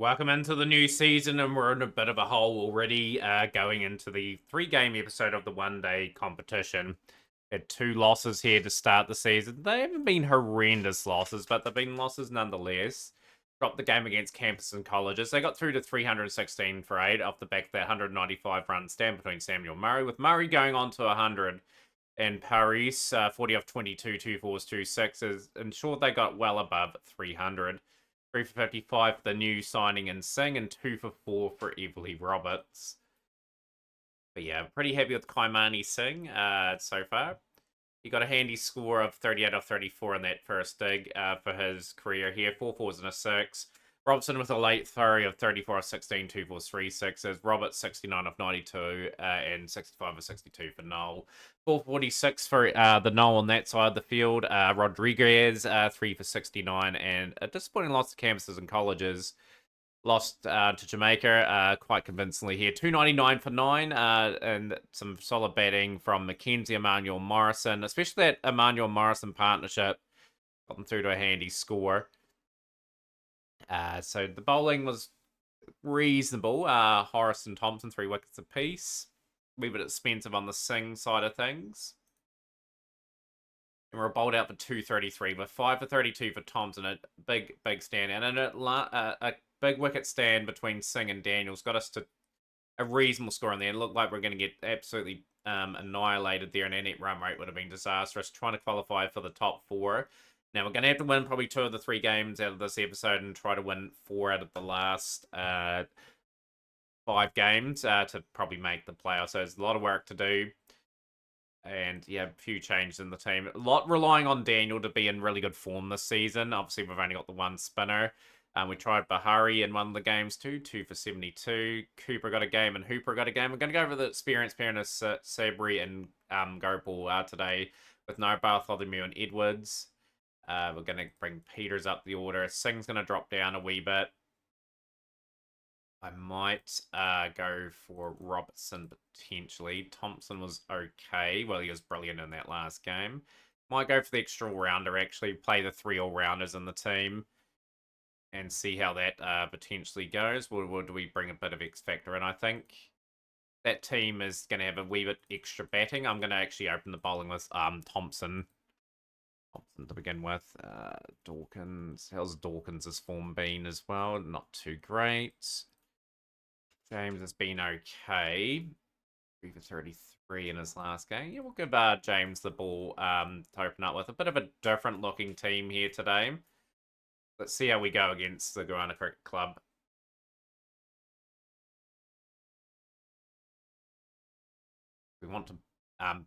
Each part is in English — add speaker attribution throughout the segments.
Speaker 1: Welcome into the new season, and we're in a bit of a hole already going into the 3-game episode of the one-day competition. Had 2 losses here to start the season. They haven't been horrendous losses, but they've been losses nonetheless. Dropped the game against campus and colleges. They got through to 316 for 8 off the back of that 195 run stand between Samuel Murray, with Murray going on to 100 and Paris 40 off 22, 2 fours, 2 sixes, ensured they got well above 300. 3 for 55 for the new signing in Singh, and 2 for 4 for Everly Roberts. But yeah, pretty happy with Kaimani Singh so far. He got a handy score of 38 off 34 in that first dig for his career here. 4 fours and a 6. Robson with a late throw of 34 off 16, 2 fours, 3 sixes. Roberts 69 off 92 and 65 off 62 for Noel. 446 for the Noel on that side of the field. Rodriguez 3 for 69, and a disappointing loss to campuses and colleges. Lost to Jamaica quite convincingly here. 299 for 9 and some solid batting from Mackenzie Emmanuel Morrison, especially that Emmanuel Morrison partnership got them through to a handy score. So the bowling was reasonable. Horace and Thompson, 3 wickets apiece. A wee bit expensive on the Singh side of things. And we're bowled out for 233 with 5 for 32 for Thompson. A big stand. And a big wicket stand between Singh and Daniels got us to a reasonable score in there. It looked like we're going to get absolutely annihilated there, and our net run rate would have been disastrous. Trying to qualify for the top 4. Now, we're going to have to win probably 2 of the 3 games out of this episode and try to win 4 out of the last 5 games to probably make the playoffs. So there's a lot of work to do. And, yeah, a few changes in the team. A lot relying on Daniel to be in really good form this season. Obviously, we've only got the 1 spinner. We tried Bahari in one of the games too, 2 for 72. Cooper got a game and Hooper got a game. We're going to go over the experienced pair of Sabri and Gopal today with no Bartholomew and Edwards. We're going to bring Peters up the order. Singh's going to drop down a wee bit. I might go for Robertson potentially. Thompson was okay. Well, he was brilliant in that last game. Might go for the extra all-rounder, actually. Play the 3 all-rounders in the team and see how that potentially goes. Or do we bring a bit of X Factor in? I think that team is going to have a wee bit extra batting. I'm going to actually open the bowling with Thompson to begin with. Dawkins. How's Dawkins' form been as well? Not too great. James has been okay. 3 for 33 in his last game. Yeah, we'll give James the ball to open up with. A bit of a different looking team here today. Let's see how we go against the Guyana Cricket Club. We want to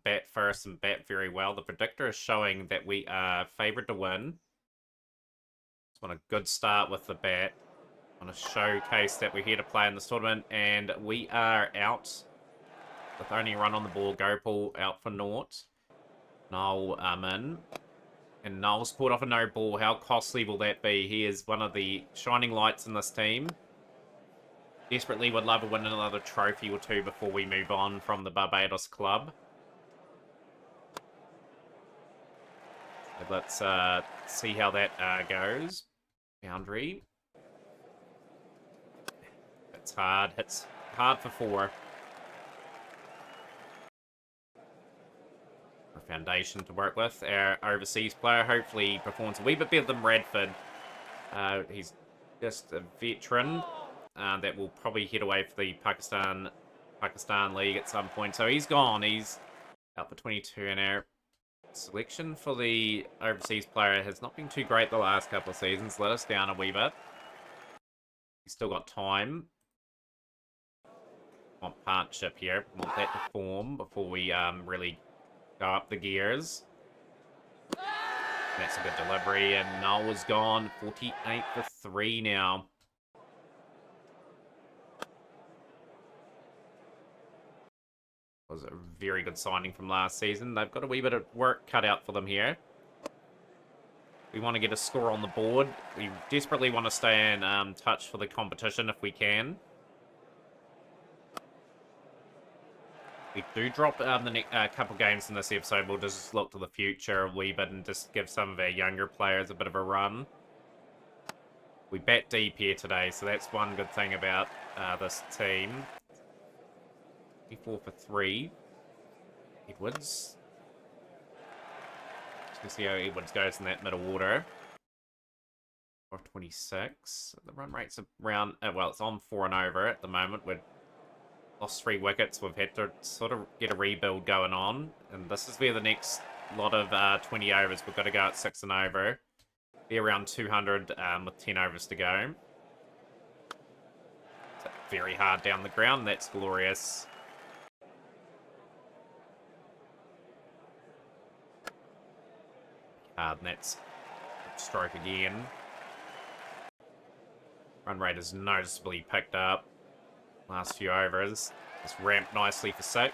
Speaker 1: bat first and bat very well. The predictor is showing that we are favoured to win. Just want a good start with the bat. Want to showcase that we're here to play in this tournament, and we are out with only a run on the ball. Gopal out for naught. Noel in. And Noel's pulled off a no ball. How costly will that be? He is one of the shining lights in this team. Desperately would love to win another trophy or 2 before we move on from the Barbados club. So let's see how that goes. Boundary. It's hard. Hits hard for 4. A foundation to work with. Our overseas player hopefully performs a wee bit better than Radford. He's just a veteran that will probably head away for the Pakistan League at some point. So he's gone. He's out for 22, and our selection for the overseas player has not been too great the last couple of seasons. Let us down a wee bit. He's still got time. Want partnership here. Want that to form before we really go up the gears. That's a good delivery, and Noel was gone. 48 for 3 now. Was a very good signing from last season. They've got a wee bit of work cut out for them here. We want to get a score on the board. We desperately want to stay in touch for the competition if we can. We do drop the next couple games in this episode. We'll just look to the future a wee bit and just give some of our younger players a bit of a run. We bat deep here today, so that's one good thing about this team. 4 for 3. Edwards. Just see how Edwards goes in that middle order. 26. The run rate's around, well, it's on 4 and over at the moment. We've lost 3 wickets. We've had to sort of get a rebuild going on. And this is where the next lot of 20 overs, we've got to go at 6 and over. Be around 200 with 10 overs to go. So very hard down the ground. That's glorious. Hard, and that's stroke again. Run rate has noticeably picked up last few overs. It's ramped nicely for 6.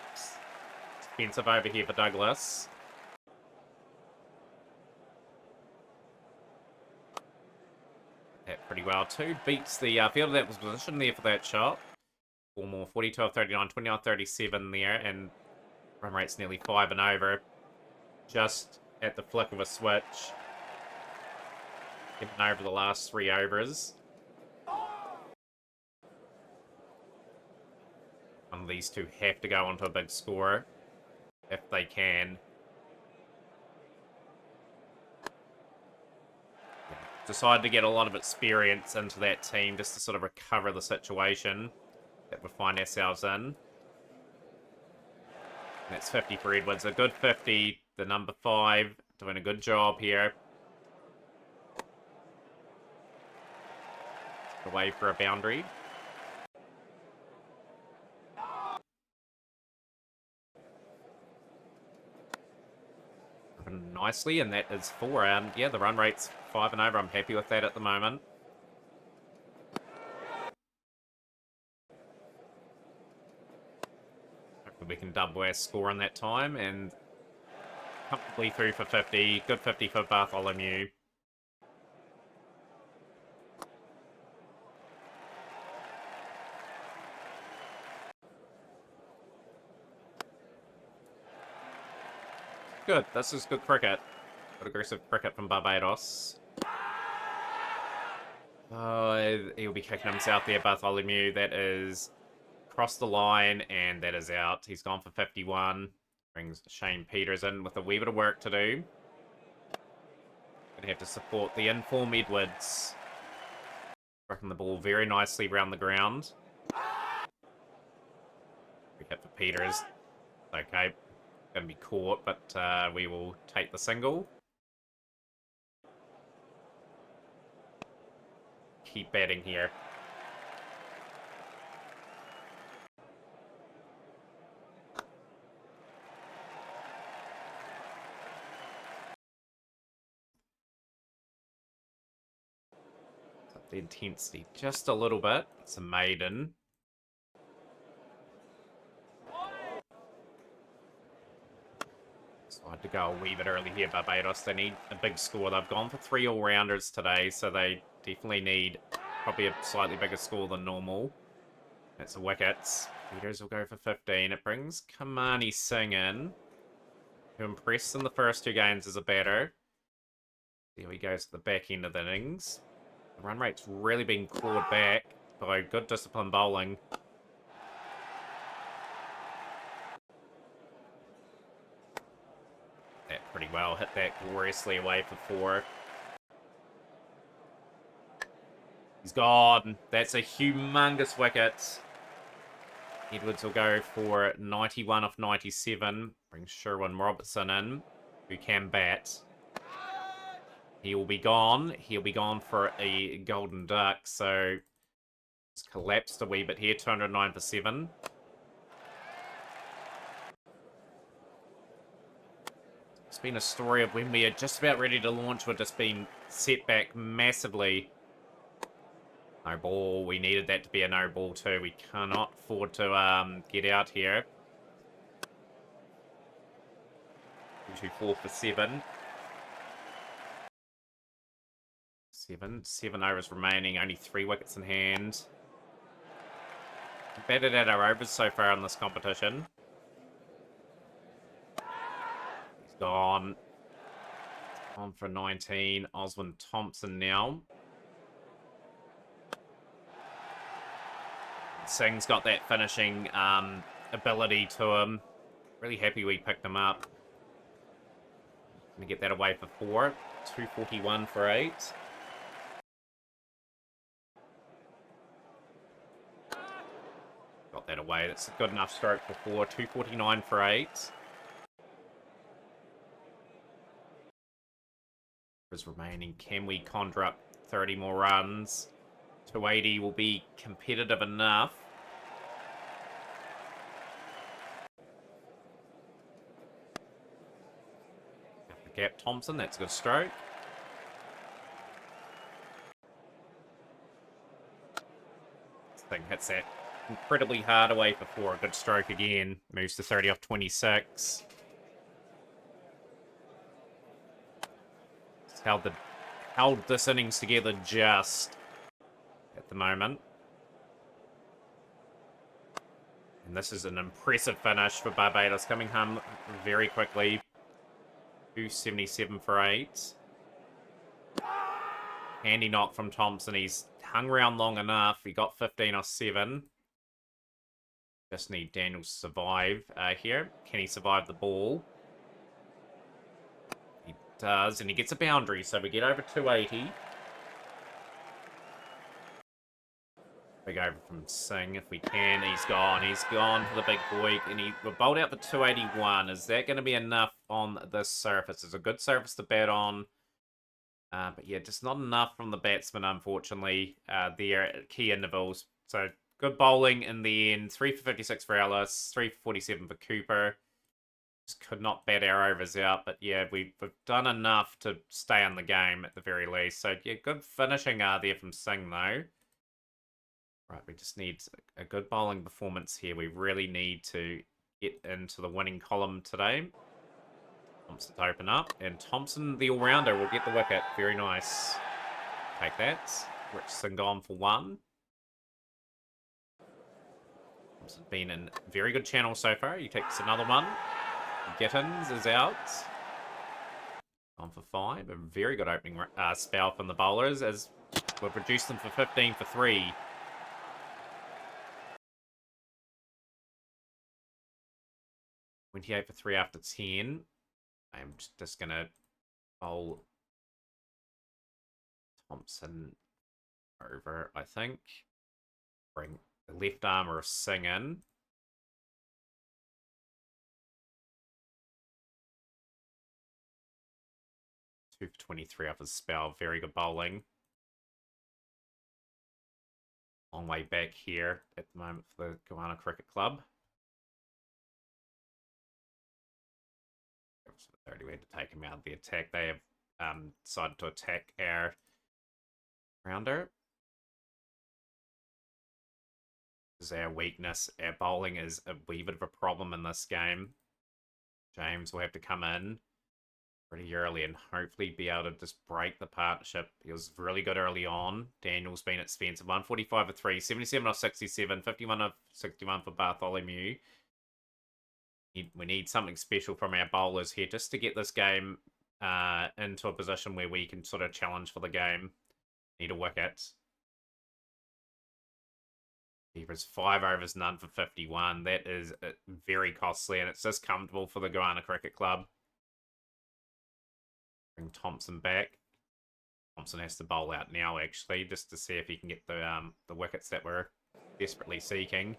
Speaker 1: Expensive over here for Douglas. That pretty well too. Beats the fielder that was positioned there for that shot. 4 more. 42 of 39, 29 of 37 there, and run rate's nearly 5 and over. Just at the flick of a switch. Getting over the last 3 overs. One of these two have to go onto a big score if they can. Decided to get a lot of experience into that team just to sort of recover the situation that we find ourselves in. And that's 50 for Edwards. A good 50. The number 5 doing a good job here. Away for a boundary. Nicely, and that is 4. And yeah, the run rate's 5 and over. I'm happy with that at the moment. Hopefully we can double our score in that time, and comfortably through for 50. Good 50 for Bartholomew. Good. This is good cricket. Good aggressive cricket from Barbados. Oh, he'll be kicking himself there, Bartholomew. That is across the line, and that is out. He's gone for 51. Brings Shane Peters in with a wee bit of work to do. Gonna have to support the inform Edwards. Working the ball very nicely around the ground. We hit for Peters. Okay. Going to be caught, but we will take the single. Keep batting here. Up the intensity just a little bit. It's a maiden. So I had to go a wee bit early here, Barbados. They need a big score. They've gone for 3 all-rounders today, so they definitely need probably a slightly bigger score than normal. That's the wickets. Peters will go for 15. It brings Kamani Singh in, who impressed in the first 2 games as a batter. There he goes to the back end of the innings. The run rate's really been clawed back by good disciplined bowling. That pretty well. Hit that gloriously away for 4. He's gone. That's a humongous wicket. Edwards will go for 91 off 97. Brings Sherwin Robertson in, who can bat. He will be gone. He'll be gone for a golden duck. So it's collapsed a wee bit here. 209 for 7. It's been a story of when we are just about ready to launch, we're just being set back massively. No ball. We needed that to be a no ball too. We cannot afford to get out here. 2-4 for 7. 7 overs remaining. Only 3 wickets in hand. Batted at our overs so far in this competition. He's gone. On for 19. Oswin Thompson now. Singh's got that finishing ability to him. Really happy we picked him up. Gonna get that away for 4. 241 for 8. Got that away. That's a good enough stroke for 4. 249 for 8. Is remaining. Can we conjure up 30 more runs? 280 will be competitive enough. Gap Thompson, that's a good stroke. This thing hits that incredibly hard away for 4. A good stroke again. Moves to 30 off 26. It's held this innings together just at the moment. And this is an impressive finish for Barbados, coming home very quickly. 277 for 8. Handy knock from Thompson. He's hung around long enough. He got 15 off 7. Just need Daniels to survive here. Can he survive the ball? He does, and he gets a boundary, so we get over 280. Big over from Singh if we can. He's gone. He's gone for the big boy. And we're bowled out for 281. Is that going to be enough on this surface? It's a good surface to bat on. But yeah, just not enough from the batsman, unfortunately, there at key intervals. So good bowling in the end. 3 for 56 for Ellis. 3 for 47 for Cooper. Just could not bat our overs out. But yeah, we've done enough to stay in the game at the very least. So yeah, good finishing there from Singh, though. Right, we just need a good bowling performance here. We really need to get into the winning column today. Thompson to open up, and Thompson, the all-rounder, will get the wicket. Very nice. Take that. Richardson gone for 1. Thompson's been in very good channel so far. He takes another one. Gittins is out. Gone for 5. A very good opening spell from the bowlers, as we've reduced them for 15 for 3. 28 for 3 after 10. I'm just going to bowl Thompson over, I think. Bring the left armer of Singh in. Two for 23 off his spell. Very good bowling. Long way back here at the moment for the Goanna Cricket Club. Already had to take him out of the attack. They have decided to attack our rounder. This is our weakness. Our bowling is a wee bit of a problem in this game. James will have to come in pretty early and hopefully be able to just break the partnership. He was really good early on. Daniel's been expensive. 145 for 3, 77 off 67, 51 off 61 for Bartholomew. We need something special from our bowlers here just to get this game into a position where we can sort of challenge for the game. Need a wicket. Beaver's 5 overs, none for 51. That is very costly, and it's just comfortable for the Goanna Cricket Club. Bring Thompson back. Thompson has to bowl out now, actually, just to see if he can get the wickets that we're desperately seeking.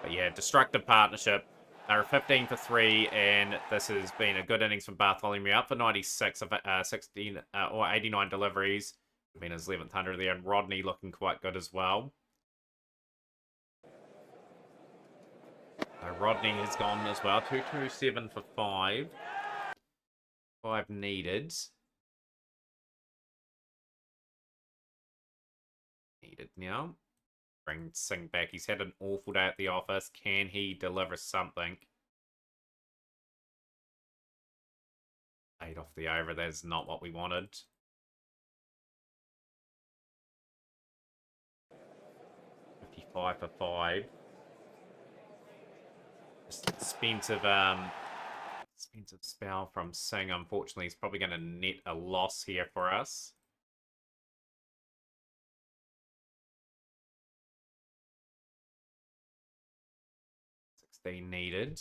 Speaker 1: But yeah, destructive partnership. They're 15 for 3, and this has been a good innings from Bartholomew. Up for 96 of 16 or 89 deliveries. Been his 11th 100 there, and Rodney looking quite good as well. Rodney has gone as well. 227 for 5. 5 needed. Needed now. Bring Singh back. He's had an awful day at the office. Can he deliver something? 8 off the over. That's not what we wanted. 55 for 5. Just expensive spell from Singh. Unfortunately, he's probably going to net a loss here for us. they needed.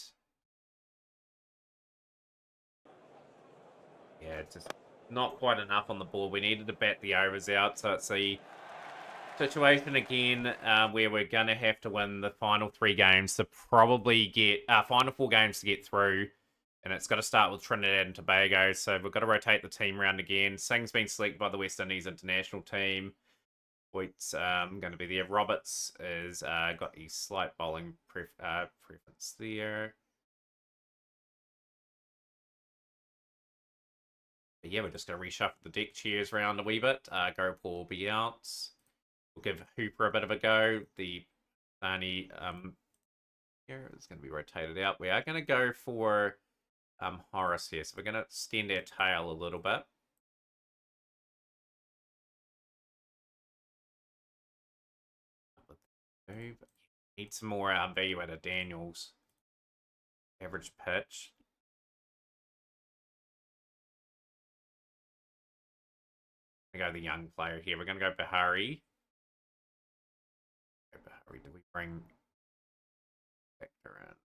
Speaker 1: Yeah, just not quite enough on the board. We needed to bat the overs out, so it's a situation again where we're going to have to win the final 3 games to probably get final 4 games to get through, and it's got to start with Trinidad and Tobago. So we've got to rotate the team around again. Singh's been selected by the West Indies international team. White's going to be there. Roberts is got a slight bowling preference there. But yeah, we're just going to reshuffle the deck chairs around a wee bit. Gopal will be out. We'll give Hooper a bit of a go. The Thani here is going to be rotated out. We are going to go for Horace here. So we're going to extend our tail a little bit. Need some more value out of Daniels. Average pitch. We're going to go the young player here. We're going to go Bahari. Bahari, do we bring Vector in?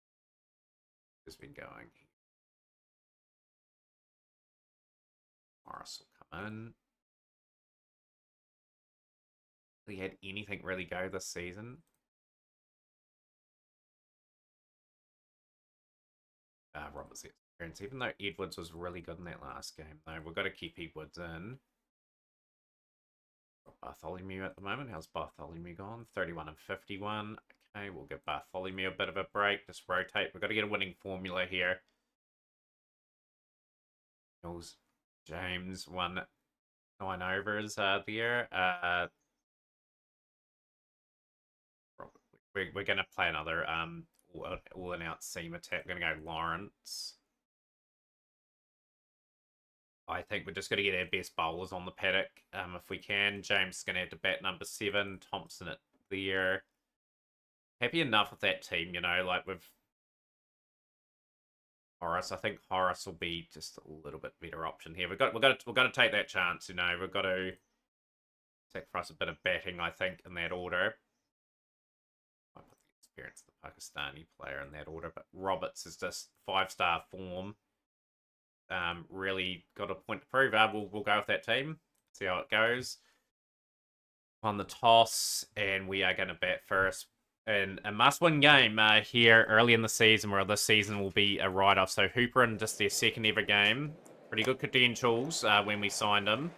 Speaker 1: Has been going. Morris will come in. Have we had anything really go this season? Robert's experience. Even though Edwards was really good in that last game, though, we've got to keep Edwards in. Bartholomew at the moment. How's Bartholomew gone? 31 and 51. Okay, we'll give Bartholomew a bit of a break. Just rotate. We've got to get a winning formula here. James won 9 overs there. We're going to play another all-in-out seam attack. We're going to go Lawrence. I think we're just going to get our best bowlers on the paddock if we can. James is going to have to bat number 7. Thompson at there. Happy enough with that team, you know, like with Horace. I think Horace will be just a little bit better option here. We've got to take that chance, you know. We've got to sacrifice a bit of batting, I think, in that order. I put the experience of the Pakistani player in that order, but Roberts is just 5-star form. Really got a point to prove. We'll go with that team. See how it goes. On the toss, and we are going to bat first. And a must-win game here early in the season, where this season will be a write-off. So Hooper in just their second ever game. Pretty good credentials when we signed him.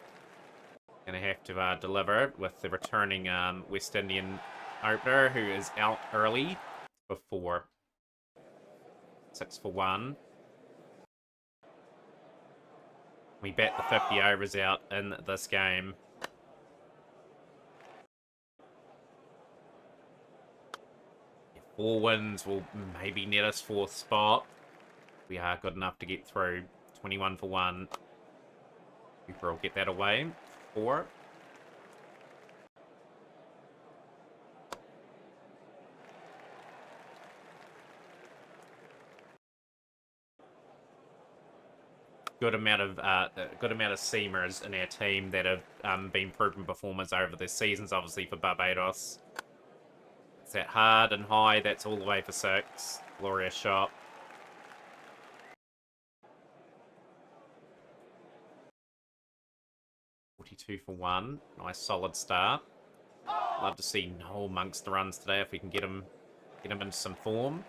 Speaker 1: Going to have to deliver with the returning West Indian opener, who is out early before 6 for 1. We bat the 50 overs out in this game. If 4 wins will maybe net us 4th spot. We are good enough to get through. 21 for 1. Cooper will get that away. 4. Good amount of seamers in our team that have been proven performers over the seasons, obviously for Barbados. It's that hard and high. That's all the way for 6. Glorious shot. $42 for 1. Nice solid start. Love to see Noel amongst the runs today if we can get him into some form.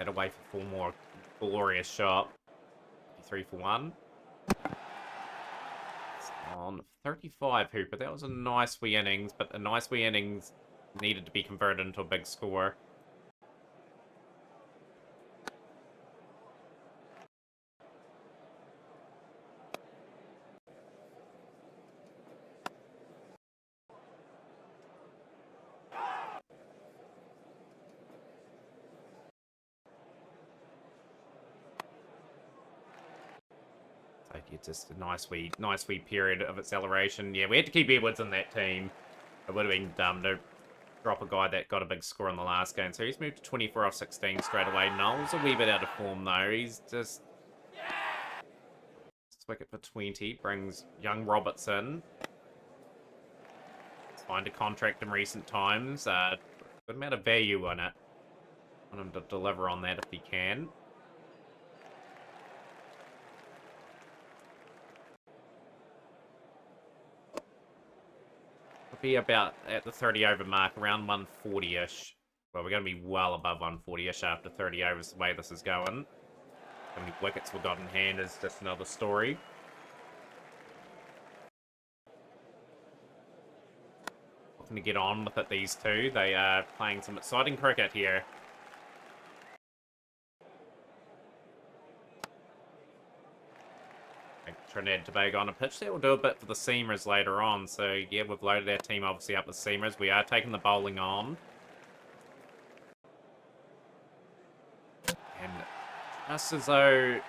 Speaker 1: Away for 4 more. Glorious shot. 53 for 1. It's on 35, Hooper. That was a nice wee innings, but a nice wee innings needed to be converted into a big score. Just a nice wee period of acceleration. Yeah, we had to keep Edwards in that team. It would have been dumb to drop a guy that got a big score in the last game. So he's moved to 24 off 16 straight away. Noel's a wee bit out of form though. He's just wicket for 20. Brings young Roberts in. signed a contract in recent times. Good amount of value on it. I want him to deliver on that if he can. It'll be about at the 30 over mark, around 140-ish. Well, we're going to be well above 140-ish after 30 overs the way this is going. How many wickets we got in hand is just another story. Looking to get on with it, these two. They are playing some exciting cricket here. Trinidad and Tobago on a pitch. That will do a bit for the seamers later on. So, yeah, we've loaded our team obviously up with seamers. We are taking the bowling on. And just as though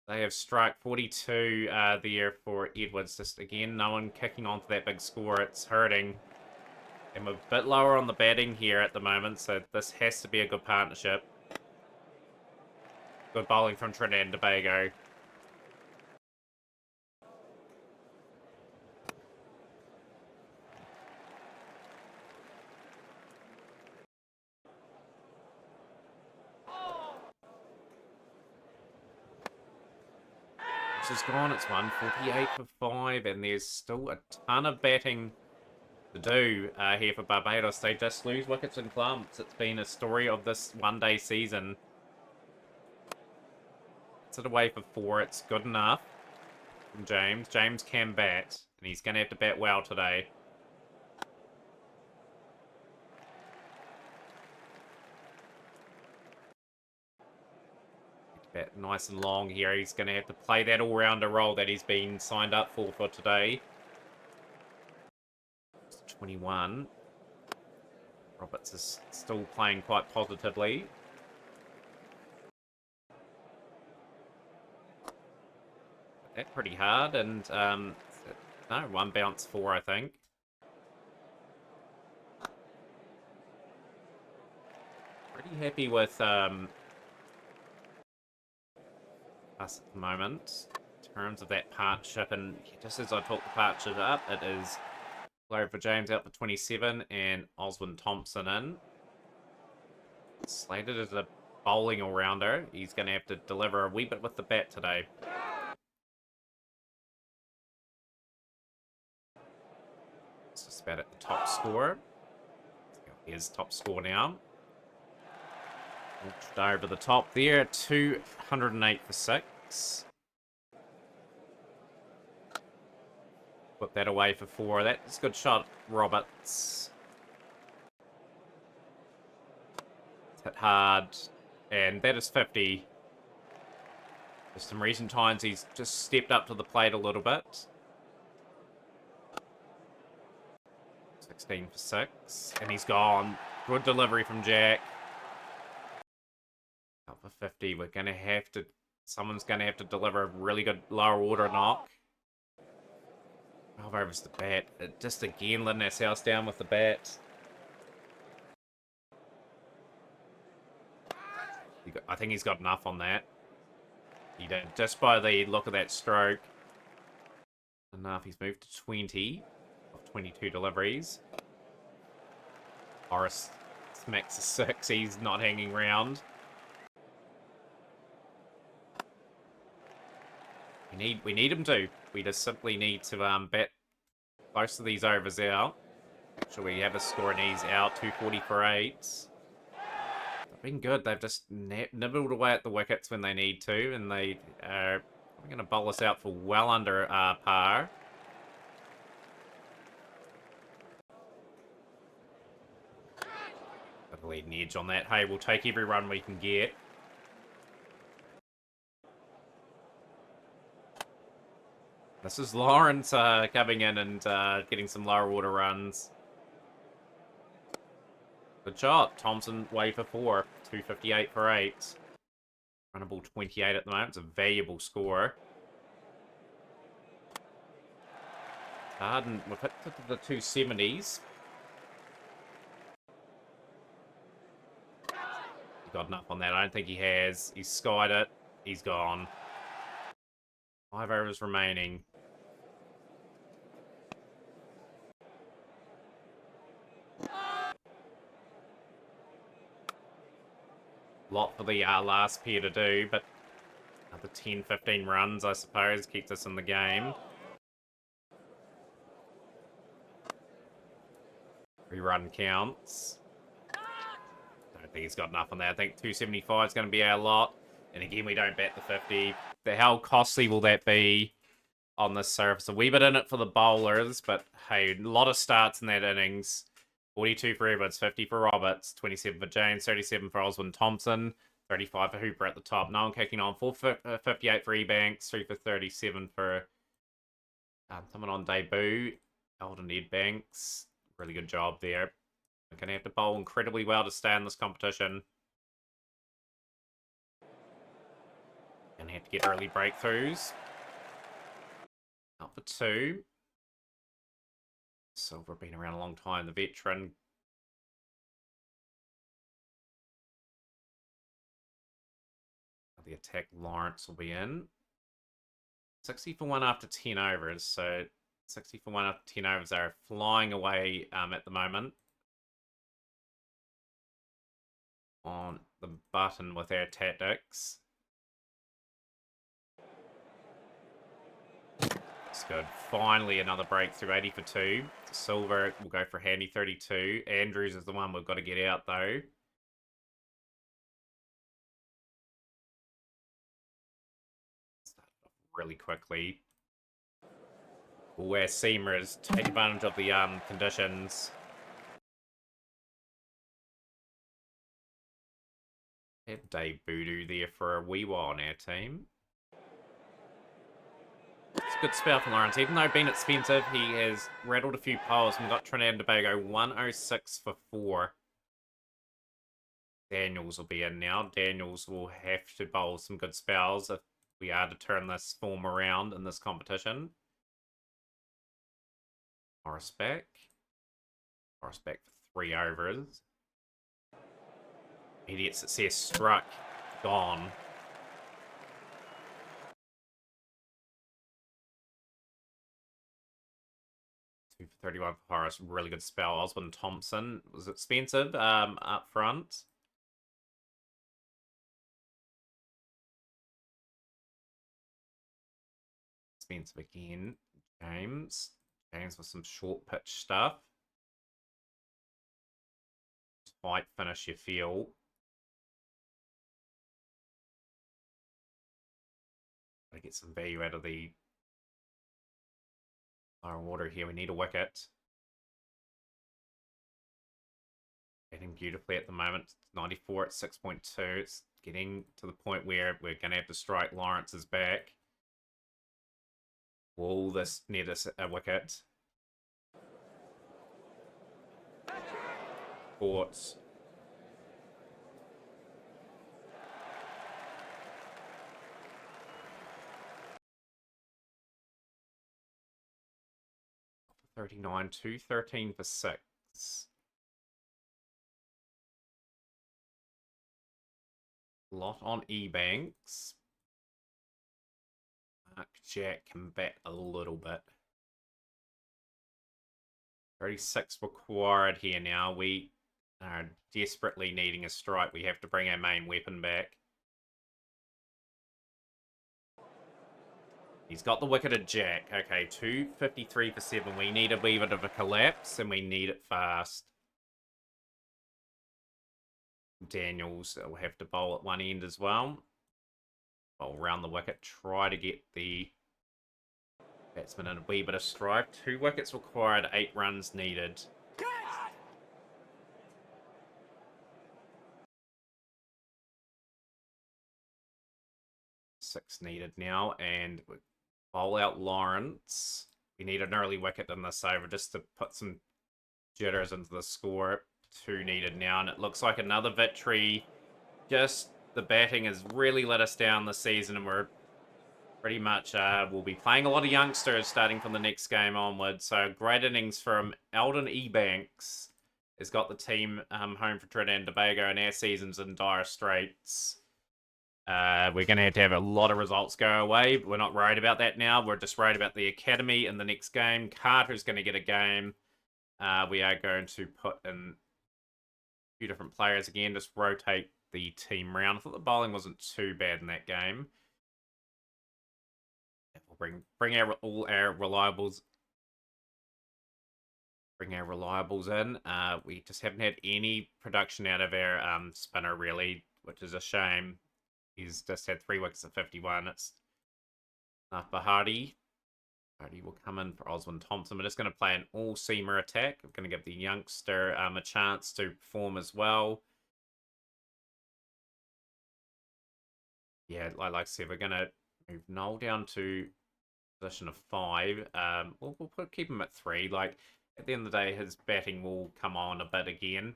Speaker 1: they have struck 42 there for Edwards. Just again, no one kicking onto that big score. It's hurting. And we're a bit lower on the batting here at the moment. So this has to be a good partnership. Good bowling from Trinidad and Tobago. Is gone. It's 148 for 5, and there's still a ton of batting to do here for Barbados. They just lose wickets in clumps. It's been a story of this one-day season. It's it away for 4. It's good enough from James. James can bat, and he's going to have to bat well today. Bat nice and long here. He's going to have to play that all-rounder role that he's been signed up for today. 21. Roberts is still playing quite positively. That pretty hard, and no, 1 bounce 4, I think. Pretty happy with us at the moment in terms of that partnership, and just as I talk the partnership up, it is low for James out for 27 and Oswin Thompson in. Slated as a bowling all-rounder. He's going to have to deliver a wee bit with the bat today. It's just about at the top score. Here's top score now. Over the top there, 208 for 6. Put that away for 4. That's a good shot, Roberts. Hit hard, and that is 50. Just in recent times, he's just stepped up to the plate a little bit. 16 for 6, and he's gone. Good delivery from Jack. Up for 50, we're going to have to... Someone's going to have to deliver a really good lower order knock. 12 overs the bat. Just again letting ourselves down with the bat. I think he's got enough on that. He did. Just by the look of that stroke. Enough. He's moved to 20 of 22 deliveries. Horace smacks a 6. He's not hanging around. We need him to. We just simply need to bat most of these overs out. Actually, we have a score and he's out. 240 for 8. They've been good. They've just nibbled away at the wickets when they need to, and they are going to bowl us out for well under par. Got a leading edge on that. Hey, we'll take every run we can get. This is Lawrence coming in and getting some lower order runs. Good shot. Thompson way for 4. 258 for 8. Runnable 28 at the moment. It's a valuable score. Harden, we've hit to the 270s. He's got enough on that. I don't think he has. He's skied it. He's gone. 5 overs remaining. Lot for the last pair to do, but another 10, 15 runs, I suppose, keeps us in the game. 3-run counts. Don't think he's got enough on that. I think 275 is going to be our lot. And again, we don't bat the 50. How costly will that be on this surface? A wee bit in it for the bowlers, but hey, a lot of starts in that innings. 42 for Evans, 50 for Roberts, 27 for James, 37 for Oswald Thompson, 35 for Hooper at the top. No one kicking on. 58 for Ebanks, 3 for 37 for someone on debut. Alden Edbanks. Really good job there. We're going to have to bowl incredibly well to stay in this competition. Going to have to get early breakthroughs. Out for 2. Silver been around a long time, the veteran. The attack, Lawrence will be in. 60 for 1 after 10 overs, so 60 for 1 after 10 overs are flying away at the moment. On the button with our tactics. That's good. Finally, another breakthrough, 80 for 2. Silver will go for handy 32. Andrews is the one we've got to get out, though. Started off really quickly. Where seamers take advantage of the conditions. Have Dave Voodoo there for a wee while on our team. It's a good spell from Lawrence. Even though being expensive, he has rattled a few poles and got Trinidad and Tobago 106 for 4. Daniels will be in now. Daniels will have to bowl some good spells if we are to turn this form around in this competition. Morris back. Morris back for 3 overs. Immediate success struck. Gone. 2 for 31 for Horace. Really good spell. Oswald Thompson was expensive up front. Expensive again. James. James with some short pitch stuff. Might finish, you feel. Gotta get some value out of the lower water here. We need a wicket. Getting beautifully at the moment. 94 at 6.2. It's getting to the point where we're going to have to strike Lawrence's back. Will this net us a wicket? Thoughts? $39, 213 for 6. Lot on Ebanks. Mark Jack can bat a little bit. 36 required here now. We are desperately needing a strike. We have to bring our main weapon back. He's got the wicket at Jack. Okay, 253 for 7. We need a wee bit of a collapse, and we need it fast. Daniels will have to bowl at one end as well. Bowl round the wicket. Try to get the batsman in a wee bit of strife. 2 wickets required, 8 runs needed. Six needed now, and bowl out Lawrence. We need an early wicket in this over just to put some jitters into the score. 2 needed now, and it looks like another victory. Just the batting has really let us down this season, and we're pretty much we'll be playing a lot of youngsters starting from the next game onward. So great innings from Alden Ebanks has got the team home for Trinidad and Tobago, and our season's in dire straits. We're going to have a lot of results go away. We're not worried about that now. We're just worried about the academy in the next game. Carter's going to get a game. We are going to put in a few different players again. Just rotate the team round. I thought the bowling wasn't too bad in that game. We'll bring all our reliables. Bring our reliables in. We just haven't had any production out of our spinner really, which is a shame. He's just had 3 wickets at 51. It's Bahati. Bahati will come in for Oswin Thompson. We're just going to play an all-seamer attack. We're going to give the youngster a chance to perform as well. Yeah, like I said, we're going to move Noel down to position of 5. We'll keep him at 3. Like, at the end of the day, his batting will come on a bit again.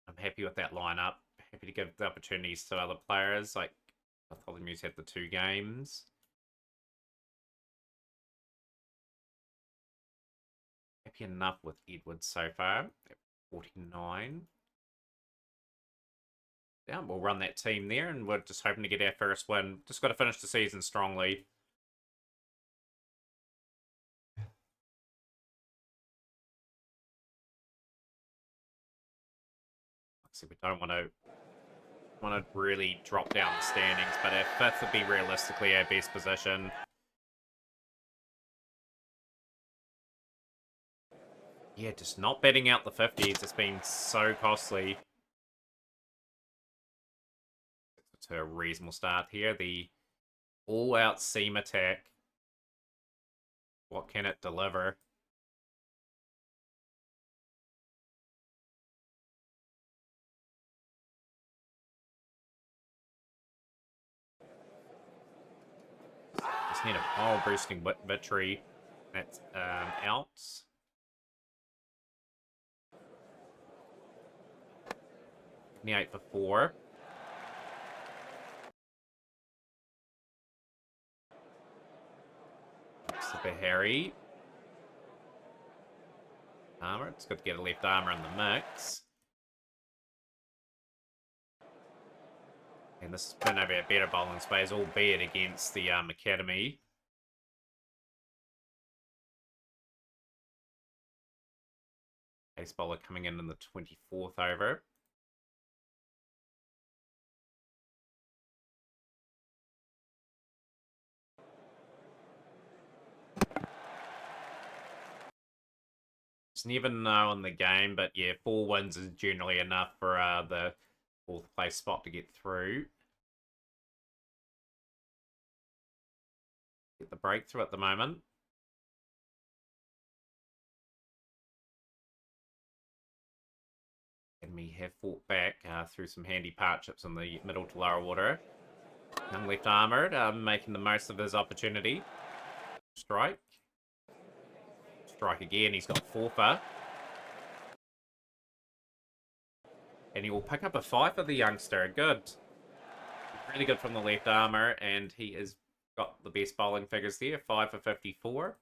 Speaker 1: I'm happy with that lineup. Happy to give the opportunities to other players. Like, Bartholomew's had the 2 games. Happy enough with Edwards so far at 49. Yeah, we'll run that team there, and we're just hoping to get our first win. Just got to finish the season strongly. So we don't want to really drop down the standings, but our 5th would be realistically our best position. Yeah, just not betting out the 50s. It's been so costly. To a reasonable start here. The all-out seam attack. What can it deliver? Just need a power boosting victory. That's out. 28 for 4. Super Harry. Armour. It's good to get a left armour in the mix. And this has been over a better bowling space, albeit against the Academy. Ace bowler coming in the 24th over. Just never know in the game, but yeah, 4 wins is generally enough for the 4th place spot to get through. Get the breakthrough at the moment. And we have fought back through some handy partnerships in the middle to lower water. Young left armoured, making the most of his opportunity. Strike. Strike again, he's got 4 for. And he will pick up a 5 for the youngster. Good. Really good from the left armour, and he has got the best bowling figures there. 5 for 54.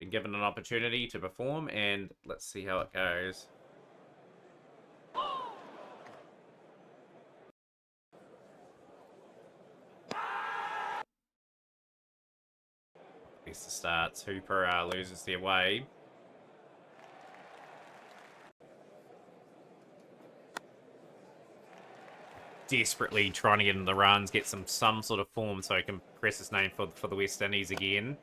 Speaker 1: Been given an opportunity to perform, and let's see how it goes. Best of starts. Hooper loses their way. Desperately trying to get in the runs, get some sort of form so he can press his name for the West Indies again.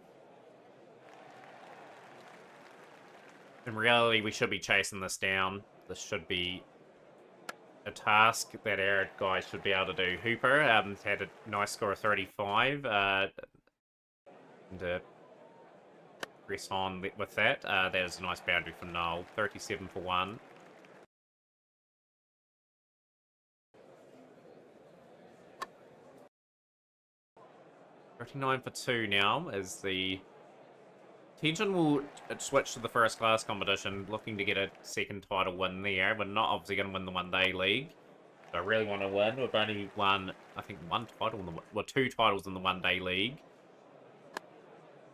Speaker 1: In reality, we should be chasing this down. This should be a task that our guys should be able to do. Hooper had a nice score of 35. And press on with that. That is a nice boundary for Noel. 37 for 1. $39 for 2 now as the Tension will switch to the first class competition, looking to get a 2nd title win there. We're not obviously going to win the One Day League. So I really want to win. We've only won, I think, 1 title, well, 2 titles in the One Day League.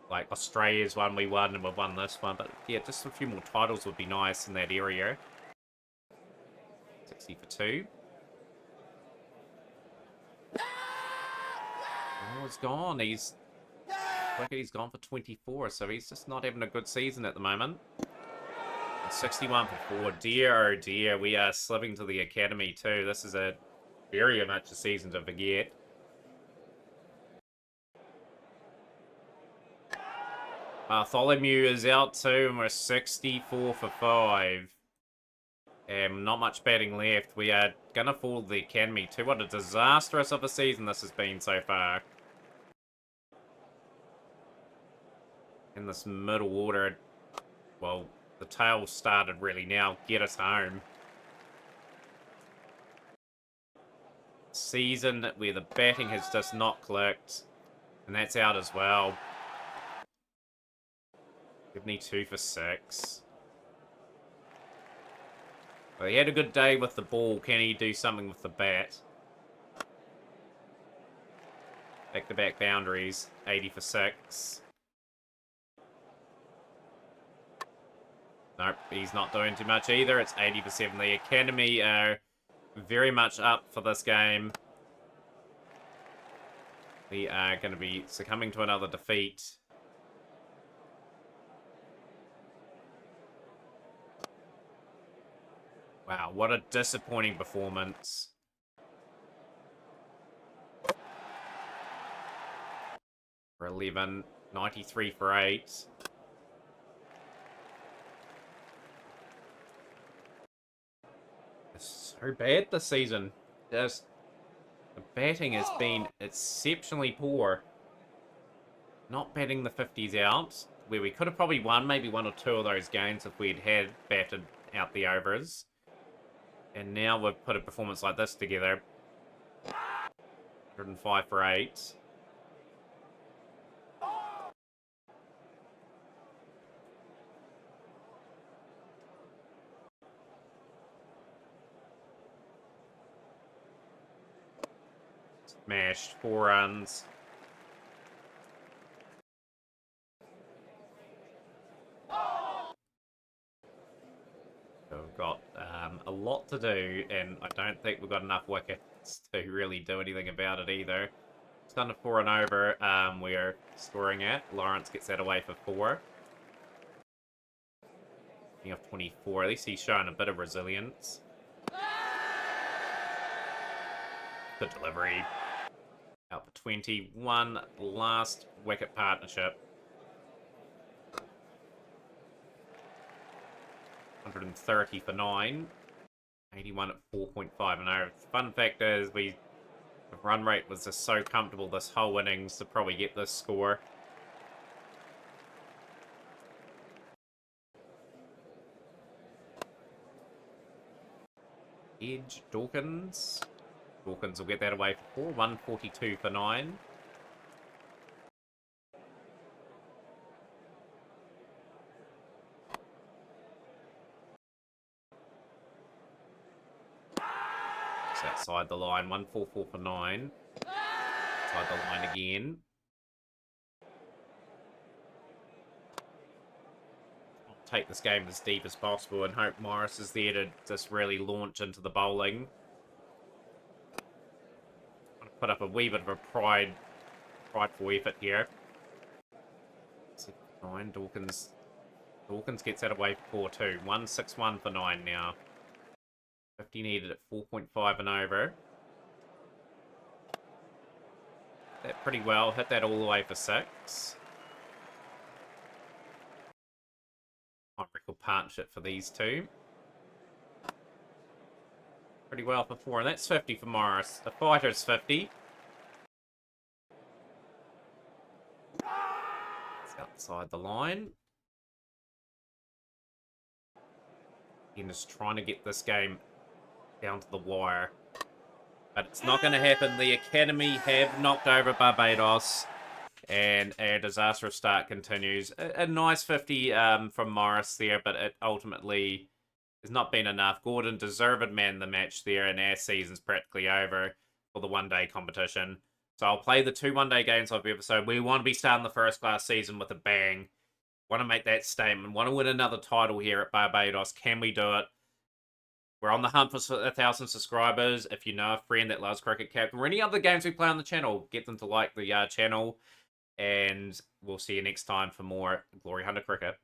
Speaker 1: Like Australia's one we won, and we've won this one. But yeah, just a few more titles would be nice in that area. 60 for 2. Oh, it's gone. He's gone for 24, so he's just not having a good season at the moment. 61 for 4. Dear, oh dear, we are slipping to the academy too. This is a very much a season to forget. Bartholomew is out too, and we're 64 for 5. Not much batting left. We are going to fall to the academy too. What a disastrous of a season this has been so far. In this middle order, well, the tail started really now. Get us home. Season where the batting has just not clicked. And that's out as well. Gibney 2 for 6. Well, he had a good day with the ball. Can he do something with the bat? Back-to-back boundaries. 80 for 6. Nope, he's not doing too much either. It's 80 for 7. The academy are very much up for this game. We are going to be succumbing to another defeat. Wow, what a disappointing performance. For 11, 93 for 8. It's so bad this season. Just the batting has been exceptionally poor. Not batting the 50s out, where we could have probably won maybe 1 or 2 of those games if we'd had batted out the overs. And now we've put a performance like this together. 105 for 8. Smashed 4 runs. So we've got a lot to do, and I don't think we've got enough wickets to really do anything about it either. It's under 4 and over. We're scoring at. Lawrence gets that away for 4. King of 24. At least he's shown a bit of resilience. Good delivery. Out for 21. Last wicket partnership. 130 for 9. 81 at 4.5 and over. Fun fact is, the run rate was just so comfortable this whole innings to probably get this score. Edge, Dawkins. Dawkins will get that away for 4. 142 for 9. It's outside the line. 144 for 9. Outside the line again. I'll take this game as deep as possible and hope Morris is there to just really launch into the bowling. Put up a wee bit of a prideful effort here. 9, Dawkins gets that away for 4-2. 161 for 9 now. 50 needed at 4.5 and over. That pretty well. Hit that all the way for 6. Record partnership for these two. Pretty well for 4, and that's 50 for Morris. The fighter's 50. It's outside the line. Again, just trying to get this game down to the wire. But it's not going to happen. The Academy have knocked over Barbados, and a disastrous start continues. A nice 50 from Morris there, but it ultimately has not been enough. Gordon deserved man of the match there, and our season's practically over for the one-day competition. So I'll play the 2 one-day games of the episode. We want to be starting the first-class season with a bang. Want to make that statement. Want to win another title here at Barbados. Can we do it? We're on the hunt for 1,000 subscribers. If you know a friend that loves Cricket Captain or any other games we play on the channel, get them to like the channel. And we'll see you next time for more Glory Hunter Cricket.